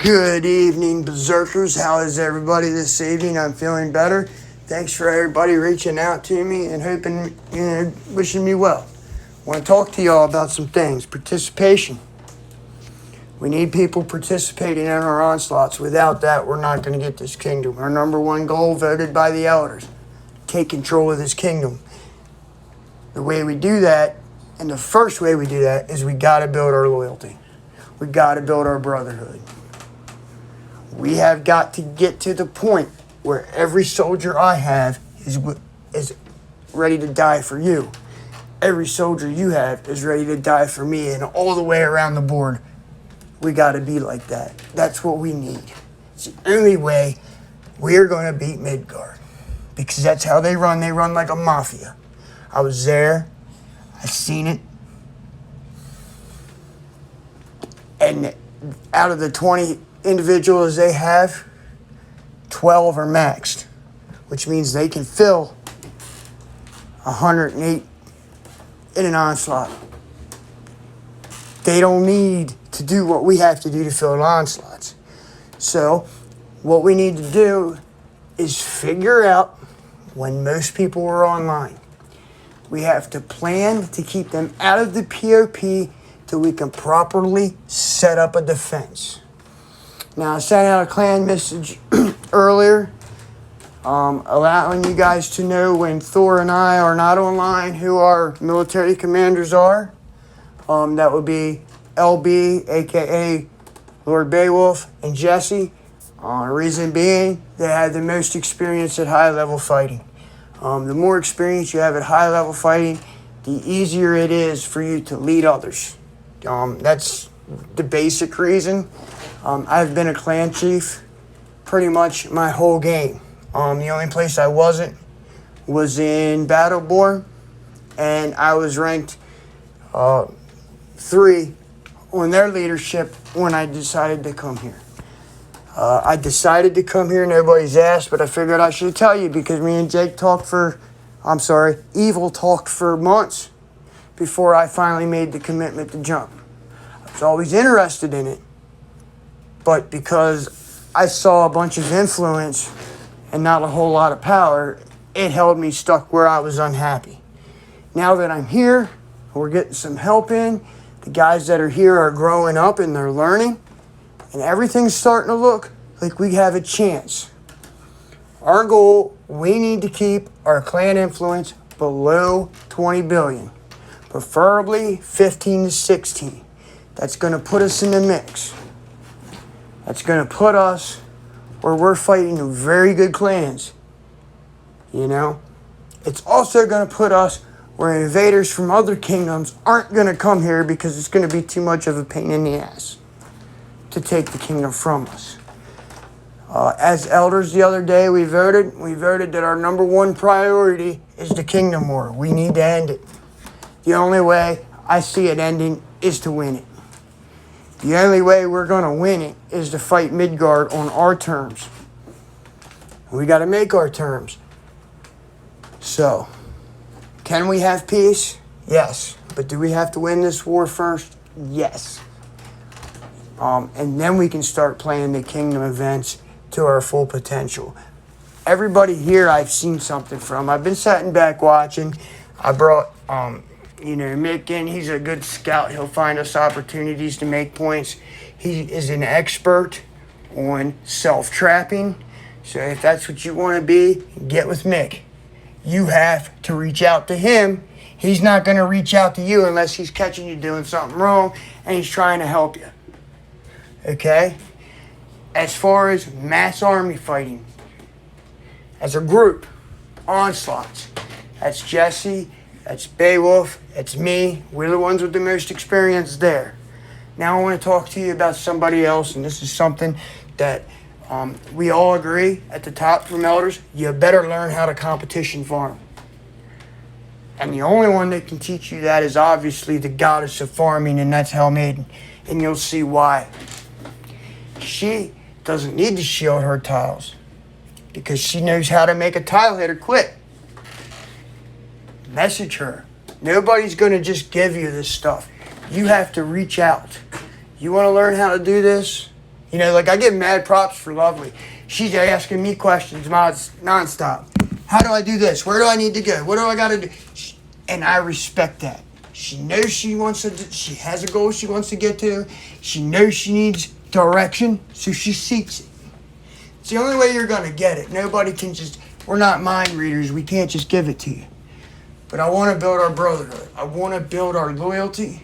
Good evening, Berserkers. How is everybody this evening? I'm feeling better. Thanks for everybody reaching out to me and hoping, wishing me well. I want to talk to y'all about some things. Participation. We need people participating in our onslaughts. Without that, we're not going to get this kingdom. Our number one goal, voted by the elders, take control of this kingdom. The way we do that, and the first way we do that, is we got to build our loyalty. We got to build our brotherhood. We have got to get to the point where every soldier I have is ready to die for you. Every soldier you have is ready to die for me, and all the way around the board. We got to be like that. That's what we need. It's the only way we're going to beat Midgard, because that's how they run. They run like a mafia. I was there. I seen it. And out of the 20 individuals they have, 12 are maxed, which means they can fill 108 in an onslaught. They don't need to do what we have to do to fill onslaughts. So what we need to do is figure out when most people are online. We have to plan to keep them out of the POP till we can properly set up a defense. Now, I sent out a clan message earlier, allowing you guys to know when Thor and I are not online who our military commanders are. That would be LB, a.k.a. Lord Beowulf, and Jesse. Reason being, they have the most experience at high-level fighting. The more experience you have at high-level fighting, the easier it is for you to lead others. That's the basic reason. I've been a clan chief pretty much my whole game. The only place I wasn't was in Battleborn, and I was ranked 3 on their leadership when I decided to come here. I decided to come here, nobody's asked, but I figured I should tell you because me and Jake Evil talked for months before I finally made the commitment to jump. I was always interested in it, but because I saw a bunch of influence and not a whole lot of power, it held me stuck where I was unhappy. Now that I'm here, we're getting some help in. The guys that are here are growing up and they're learning, and everything's starting to look like we have a chance. Our goal, we need to keep our clan influence below 20 billion, preferably 15 to 16. That's going to put us in the mix. That's going to put us where we're fighting very good clans. It's also going to put us where invaders from other kingdoms aren't going to come here because it's going to be too much of a pain in the ass to take the kingdom from us. As elders the other day, we voted that our number one priority is the kingdom war. We need to end it. The only way I see it ending is to win it. The only way we're going to win it is to fight Midgard on our terms. We got to make our terms. So, can we have peace? Yes. But do we have to win this war first? Yes. And then we can start playing the kingdom events to our full potential. Everybody here I've seen something from. I've been sitting back watching. I brought Mick in. He's a good scout. He'll find us opportunities to make points. He is an expert on self-trapping. So if that's what you want to be, get with Mick. You have to reach out to him. He's not going to reach out to you unless he's catching you doing something wrong and he's trying to help you. Okay? As far as mass army fighting, as a group, onslaughts, that's Jesse, that's Beowulf, that's me. We're the ones with the most experience there. Now I want to talk to you about somebody else, and this is something that we all agree at the top from elders. You better learn how to competition farm. And the only one that can teach you that is obviously the goddess of farming, and that's Hellmaiden. And you'll see why. She doesn't need to shield her tiles because she knows how to make a tile hitter quit. Message her. Nobody's going to just give you this stuff. You have to reach out. You want to learn how to do this? You know, like I get mad props for Lovely. She's asking me questions nonstop. How do I do this? Where do I need to go? What do I got to do? And I respect that. She knows she has a goal she wants to get to. She knows she needs direction, so she seeks it. It's the only way you're going to get it. Nobody can we're not mind readers. We can't just give it to you. But I want to build our brotherhood. I want to build our loyalty.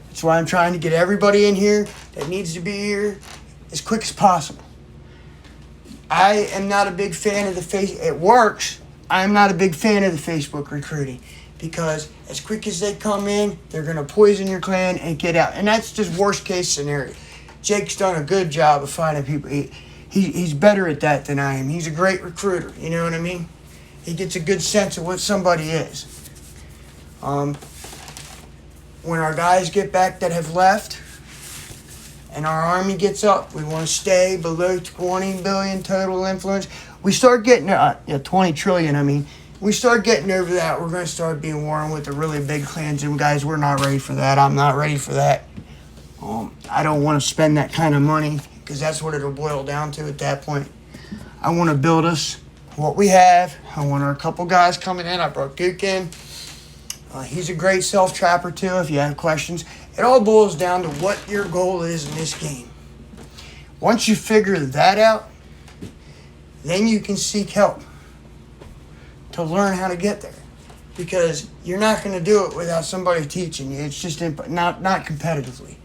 That's why I'm trying to get everybody in here that needs to be here as quick as possible. I am not a big fan of it works. I'm not a big fan of the Facebook recruiting because as quick as they come in, they're going to poison your clan and get out. And that's just worst case scenario. Jake's done a good job of finding people. He's better at that than I am. He's a great recruiter. You know what I mean? He gets a good sense of what somebody is. When our guys get back that have left and our army gets up, we want to stay below 20 billion total influence. We start getting 20 trillion. I mean, we start getting over that. We're going to start being warring with the really big clans. And guys, we're not ready for that. I'm not ready for that. I don't want to spend that kind of money because that's what it'll boil down to at that point. I want to build us what we have. I want our couple guys coming in. I brought Duke in. He's a great self-trapper too if you have questions. It all boils down to what your goal is in this game. Once you figure that out, then you can seek help to learn how to get there. Because you're not going to do it without somebody teaching you. It's just not competitively.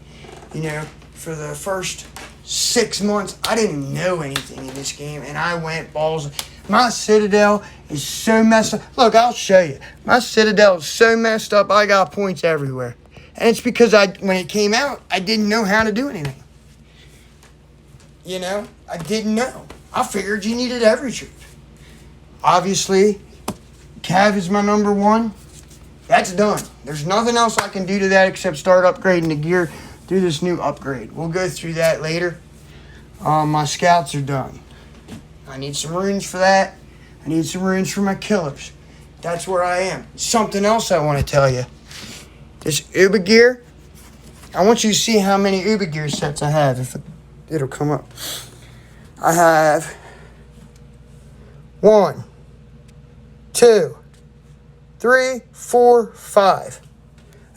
You know, for the first 6 months, I didn't know anything in this game, and I went balls. My Citadel is so messed up. Look, I'll show you. My Citadel is so messed up, I got points everywhere. And it's because when it came out, I didn't know how to do anything. You know, I didn't know. I figured you needed every troop. Obviously, Cav is my number one. That's done. There's nothing else I can do to that except start upgrading the gear through this new upgrade. We'll go through that later. My scouts are done. I need some runes for that. I need some runes for my killers. That's where I am. Something else I want to tell you. This ubba gear, I want you to see how many ubba gear sets I have. If it'll come up. I have 1, 2, 3, 4, 5.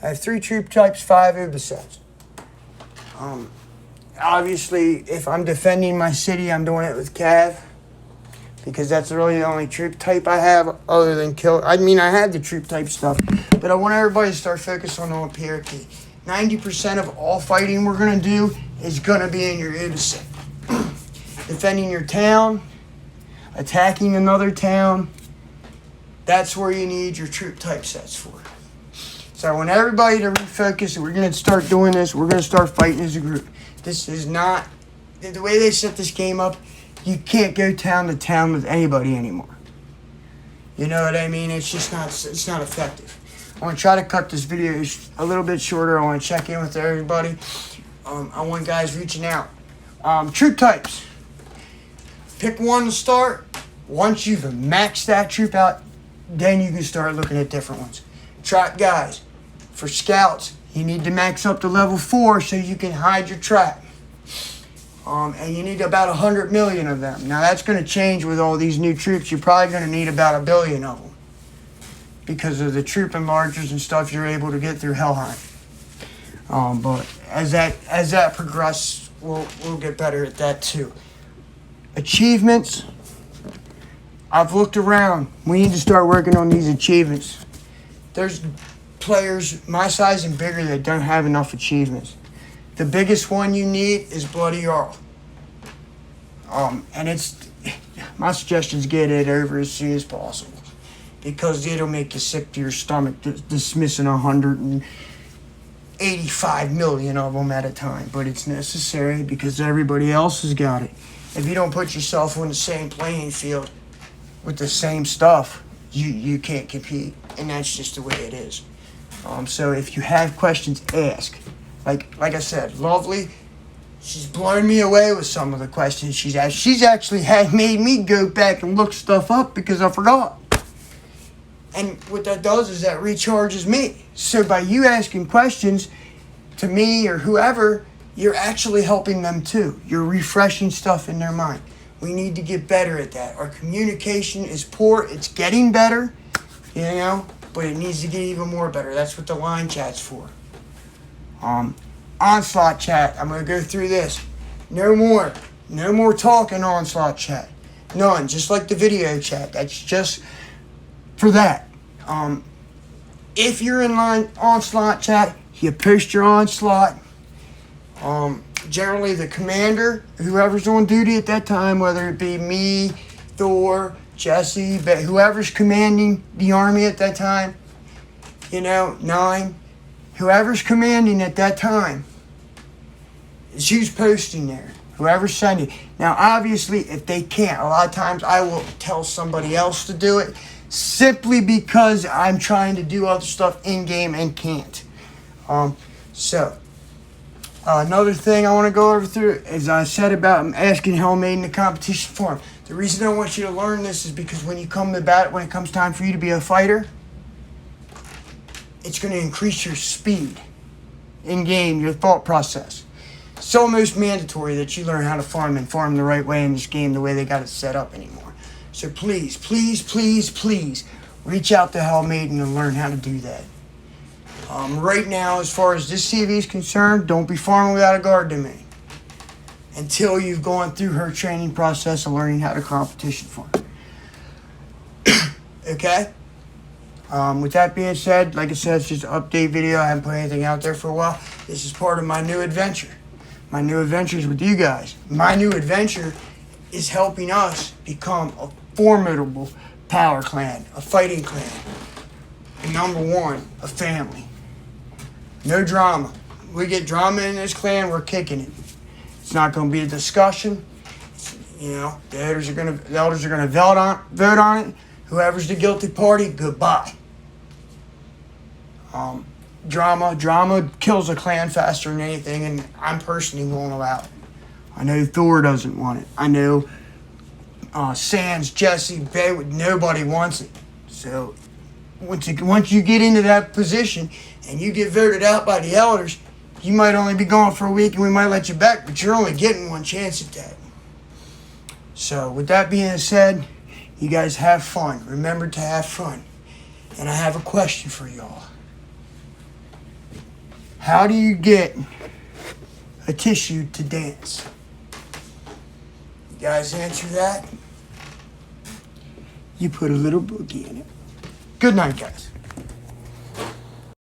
I have 3 troop types, 5 ubba sets. Obviously, if I'm defending my city, I'm doing it with Cav. Because that's really the only troop type I have other than kill. I mean, I had the troop type stuff. But I want everybody to start focusing on PRT. 90% of all fighting we're going to do is going to be in your ubba set. Defending your town, attacking another town, that's where you need your troop type sets for. So I want everybody to refocus. We're going to start doing this. We're going to start fighting as a group. This is not, the way they set this game up, you can't go town to town with anybody anymore. You know what I mean? It's just not, it's not effective. I want to try to cut this video a little bit shorter. I want to check in with everybody. I want guys reaching out. Troop types. Pick one to start. Once you've maxed that troop out, then you can start looking at different ones. Trap guys. For scouts, you need to max up to level 4 so you can hide your trap. And you need about 100 million of them. Now that's going to change with all these new troops. You're probably going to need about 1 billion of them. Because of the troop enlargers and stuff you're able to get through Helheim. But as that progresses, we'll get better at that too. Achievements. I've looked around. We need to start working on these achievements. There's players my size and bigger that don't have enough achievements. The biggest one you need is Bloody Jarl. And it's my suggestion is get it over as soon as possible. Because it'll make you sick to your stomach dismissing 185 million of them at a time. But it's necessary because everybody else has got it. If you don't put yourself on the same playing field with the same stuff, you can't compete. And that's just the way it is. So if you have questions, ask. Like I said, Lovely, she's blown me away with some of the questions she's asked. She's actually made me go back and look stuff up because I forgot. And what that does is that recharges me. So by you asking questions to me or whoever, you're actually helping them too. You're refreshing stuff in their mind. We need to get better at that. Our communication is poor. It's getting better, you know, but it needs to get even more better. That's what the line chat's for. Onslaught chat. I'm going to go through this. No more talking onslaught chat. None. Just like the video chat. That's just for that. If you're in line onslaught chat, you post your onslaught. Generally the commander, whoever's on duty at that time, whether it be me, Thor, Jesse, but whoever's commanding the army at that time, you know, 9, whoever's commanding at that time is who's posting there. Whoever's sending. Now, obviously, if they can't, a lot of times I will tell somebody else to do it simply because I'm trying to do other stuff in-game and can't. Another thing I want to go over through is I said about asking Hellmaiden in the competition forum. The reason I want you to learn this is because when you come to battle, when it comes time for you to be a fighter, it's going to increase your speed in-game, your thought process. It's almost mandatory that you learn how to farm and farm the right way in this game, the way they got it set up anymore. So please, please, please, please reach out to Hellmaiden and learn how to do that. Right now, as far as this CV is concerned, don't be farming without a guard domain until you've gone through her training process of learning how to competition farm. Okay? With that being said, like I said, it's just an update video. I haven't put anything out there for a while. This is part of my new adventure. My new adventure is with you guys. My new adventure is helping us become a formidable power clan, a fighting clan. And number 1, a family. No drama. We get drama in this clan, we're kicking it. It's not going to be a discussion. You know, the elders are going to vote on it. Whoever's the guilty party, goodbye. Drama kills a clan faster than anything, and I'm personally won't allow it. I know Thor doesn't want it. I know Sans, Jesse, Baywood, nobody wants it. So once you get into that position and you get voted out by the elders, you might only be gone for a week and we might let you back, but you're only getting one chance at that. So with that being said, you guys have fun. Remember to have fun. And I have a question for y'all. How do you get a tissue to dance? You guys answer that? You put a little boogie in it. Good night, guys.